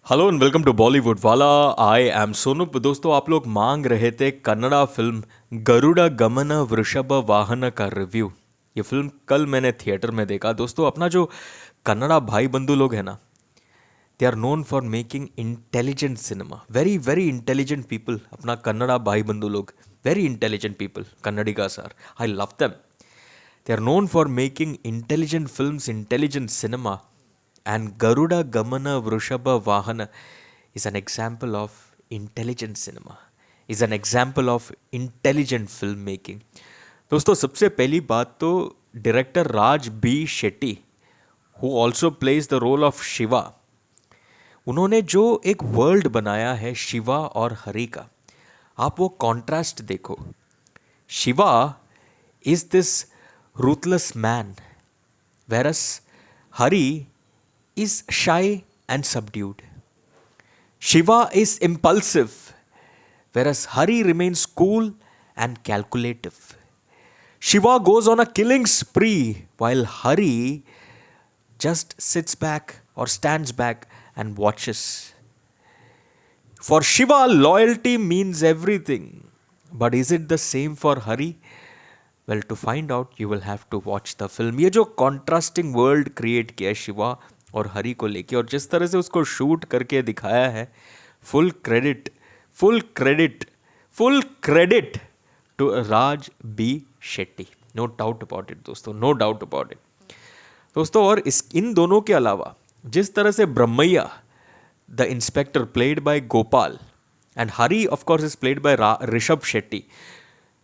Hello and welcome to Bollywood वाला। I am Sonu. दोस्तों, आप लोग मांग रहे थे कन्नड़ा फिल्म गरुड़ा गमन वृषभ वाहन का रिव्यू। ये फिल्म कल मैंने थिएटर में देखा। दोस्तों, अपना जो कन्नड़ा भाई बंधु लोग हैं ना, they are known for making intelligent cinema. Very very intelligent people. अपना कन्नड़ा भाई बंधु लोग very intelligent people. Kannadiga sir, I love them. They are known for making intelligent films, intelligent cinema, and Garuda Gamana Vrushabha Vahana is an example of intelligent cinema, is an example of intelligent filmmaking. दोस्तों, सबसे पहली बात तो director Raj B Shetty, who also plays the role of Shiva, उन्होंने जो एक world बनाया है शिवा और हरि का, आप वो कॉन्ट्रास्ट देखो। Shiva is this ruthless man, whereas Hari is shy and subdued. Shiva is impulsive, whereas Hari remains cool and calculative. Shiva goes on a killing spree, while Hari just sits back or stands back and watches. For Shiva, loyalty means everything. But is it the same for Hari? Well, to find out you will have to watch the film. ये जो contrasting world create किया है शिवा और हरि को लेके, और जिस तरह से उसको शूट करके दिखाया है, full credit full credit full credit to Raj B Shetty. No doubt about it दोस्तों, नो डाउट अबाउट इट दोस्तों। और इन दोनों के अलावा जिस तरह से Brahmaiah the inspector played by Gopal and Hari of course is played by Rishab Shetty.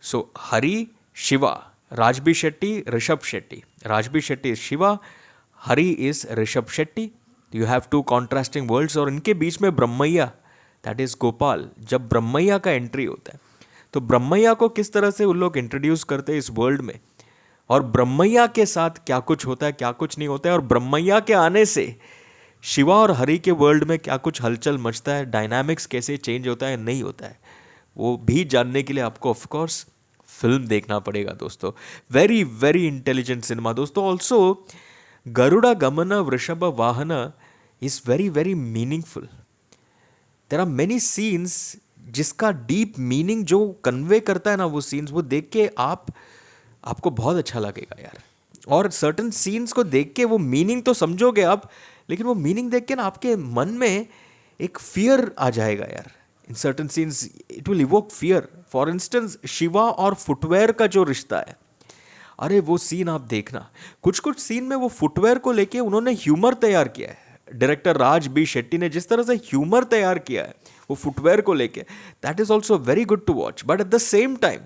So Hari Shiva, Raj B Shetty, Rishab Shetty. Raj B Shetty is Shiva, Hari is Rishab Shetty. You have two contrasting worlds. और इनके बीच में ब्रह्मैया, दैट इज गोपाल। जब ब्रह्मैया का एंट्री होता है तो ब्रह्मैया को किस तरह से उन लोग इंट्रोड्यूस करते हैं इस वर्ल्ड में, और ब्रह्मैया के साथ क्या कुछ होता है, क्या कुछ नहीं होता है, और ब्रह्मैया के आने से शिवा और हरि के वर्ल्ड में क्या कुछ हलचल मचता है, डायनामिक्स कैसे चेंज होता है, नहीं होता है, वो भी जानने के लिए आपको ऑफकोर्स फिल्म देखना पड़ेगा दोस्तों। वेरी वेरी इंटेलिजेंट सिनेमा दोस्तों। Also Garuda Gamana Vrishabha Vahana is very very meaningful. There are many scenes जिसका डीप मीनिंग जो कन्वे करता है ना, वो सीन्स वो देख के आपको बहुत अच्छा लगेगा यार। और सर्टन सीन्स को देख के वो मीनिंग तो समझोगे आप, लेकिन वो मीनिंग देख के ना आपके मन में एक फियर आ जाएगा यार। In certain scenes it will evoke fear. For instance Shiva और फुटवेयर का जो रिश्ता है, अरे वो सीन आप देखना। कुछ कुछ सीन में वो फुटवेयर को लेके उन्होंने ह्यूमर तैयार किया है। डायरेक्टर राज बी शेट्टी ने जिस तरह से ह्यूमर तैयार किया है वो फुटवेयर को लेके, that is also very good to watch. But at the same time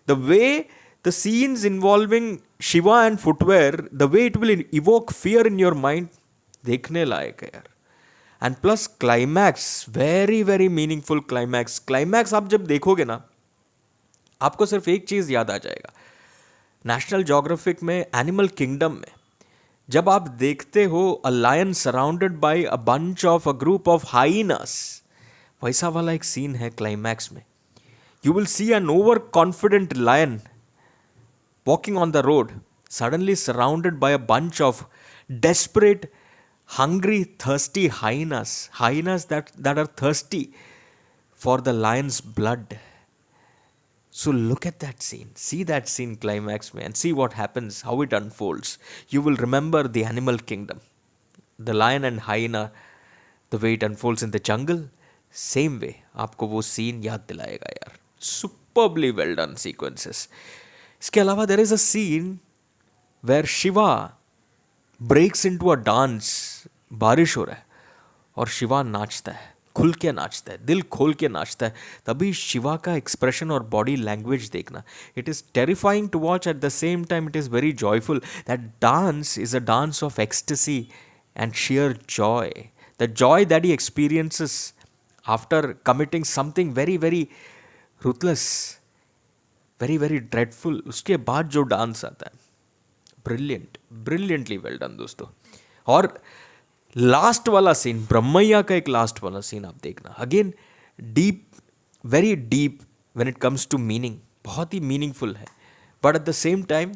the way the scenes involving Shiva and footwear, the way it will evoke fear in your mind, देखने लायक है यार। And plus climax, very very meaningful climax. Climax आप जब देखोगे ना, आपको सिर्फ एक चीज याद आ जाएगा। नेशनल ज्योग्राफिक में एनिमल किंगडम में जब आप देखते हो a lion surrounded by a bunch of a group of hyenas, वैसा वाला एक सीन है क्लाइमैक्स में। You will see an over confident lion walking on the road, suddenly surrounded by a bunch of desperate, hungry, thirsty hyenas that are thirsty for the lion's blood. So look at that scene, see that scene climax में, and see what happens, how it unfolds. You will remember the animal kingdom, the lion and hyena, the way it unfolds in the jungle. Same way आपको वो scene याद दिलाएगा यार। Superbly well done sequences. इसके अलावा there is a scene where Shiva breaks into a dance. बारिश हो रहा है और शिवा नाचता है, खुल के नाचता है, दिल खोल के नाचता है। तभी शिवा का एक्सप्रेशन और बॉडी लैंग्वेज देखना, it is terrifying to watch, at the same time it is very joyful. That dance is a dance of ecstasy and sheer joy, the joy that he experiences after committing something very very ruthless, very very dreadful. उसके बाद जो dance आता है, brilliant, brilliantly well done दोस्तों। और last वाला scene, ब्रह्मैया का एक लास्ट वाला सीन आप देखना, again deep, very deep when it comes to meaning, बहुत ही मीनिंगफुल है। But at the same time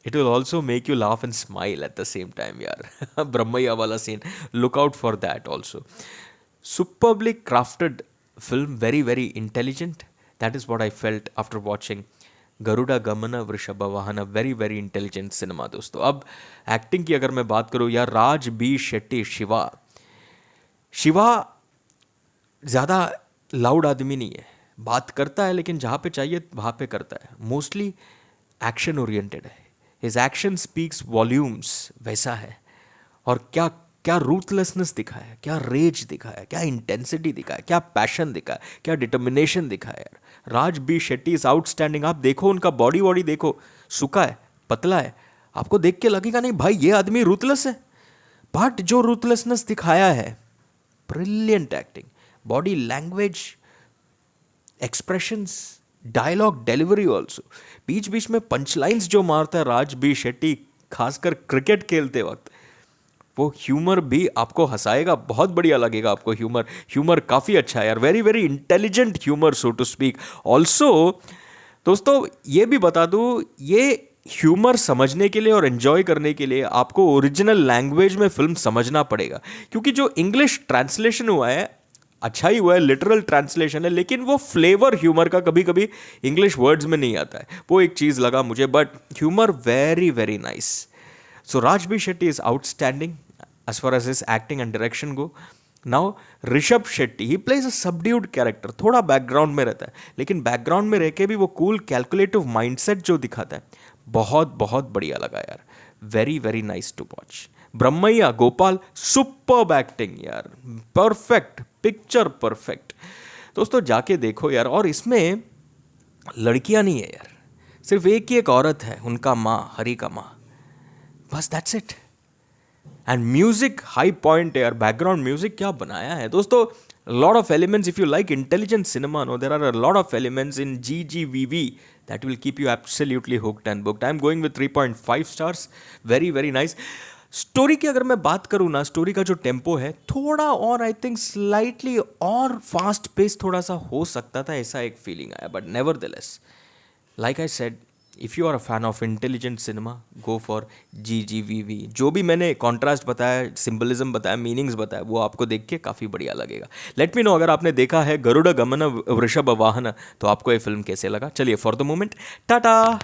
it will also make you laugh and smile at the same time यार। ब्रह्मैया वाला scene, look out for that also. superbly crafted film, very very intelligent. That is what I felt after watching Garuda Gamana Vrishabha वाहन. Very very intelligent cinema दोस्तों. अब acting की अगर मैं बात करूं यार, राज बी शेट्टी, शिवा. शिवा ज़्यादा लाउड आदमी नहीं है, बात करता है लेकिन जहाँ पे चाहिए वहाँ पे करता है. मोस्टली एक्शन ओरिएंटेड है. हिज एक्शन स्पीक्स वॉल्यूम्स, वैसा है. और क्या क्या रूथलेसनेस दिखा है, क्या रेज दिखा है, क्या इंटेंसिटी दिखा है, क्या पैशन दिखा है, क्या डिटर्मिनेशन दिखा है यार. राज बी शेट्टी इज आउटस्टैंडिंग. आप देखो उनका बॉडी वॉडी देखो, सूखा है, पतला है, आपको देख के लगेगा नहीं भाई ये आदमी रूथलेस है. बट जो रूथलेसनेस दिखाया है, brilliant acting, body language, expressions, dialogue delivery also. बीच बीच में पंचलाइंस जो मारता है राज बी शेट्टी, खासकर क्रिकेट खेलते वक्त, वो ह्यूमर भी आपको हंसाएगा, बहुत बढ़िया लगेगा आपको. ह्यूमर काफ़ी अच्छा है यार. Very very intelligent humour, so to speak. Also दोस्तों ये भी बता दूँ, ये ह्यूमर समझने के लिए और एंजॉय करने के लिए आपको ओरिजिनल लैंग्वेज में फिल्म समझना पड़ेगा. क्योंकि जो इंग्लिश ट्रांसलेशन हुआ है, अच्छा ही हुआ है, लिटरल ट्रांसलेशन है, लेकिन वो फ्लेवर ह्यूमर का कभी कभी इंग्लिश वर्ड्स में नहीं आता है. वो एक चीज़ लगा मुझे, but humour very very nice. So Raj B. Shetty is outstanding as far as his acting and direction go. Now Rishabh Shetty, he plays a subdued character. थोड़ा बैकग्राउंड में रहता है, लेकिन बैकग्राउंड में रह के भी वो कूल कैलकुलेटिव माइंडसेट जो दिखाता है, बहुत बहुत बढ़िया लगा यार. Very very nice to watch. Brahmaiah Gopal, superb acting यार, परफेक्ट पिक्चर, परफेक्ट. दोस्तों जाके देखो यार. और इसमें लड़कियां नहीं है यार, सिर्फ एक ही एक औरत है, उनका माँ, हरी का माँ, बस that's it. And music high point है यार. बैकग्राउंड म्यूजिक क्या बनाया है दोस्तों. Lot of elements, if you like intelligent cinema, no there are a lot of elements in GGVV that will keep you absolutely hooked and booked. I'm going with 3.5 stars. very very nice. Story की अगर मैं बात करूँ ना, story का जो tempo है थोड़ा और, आई थिंक स्लाइटली और फास्ट पेस थोड़ा सा हो सकता था, ऐसा एक फीलिंग आया. But nevertheless, like I said, if you are a fan of intelligent cinema, go for GGVV. जो भी मैंने कॉन्ट्रास्ट बताया, सिंबलिज्म बताया, मीनिंग्स बताया, वो आपको देख के काफ़ी बढ़िया लगेगा. लेट मी नो अगर आपने देखा है गरुड़ गमन वृषभ वाहन, तो आपको ये फिल्म कैसे लगा. चलिए, फॉर द मोमेंट टाटा.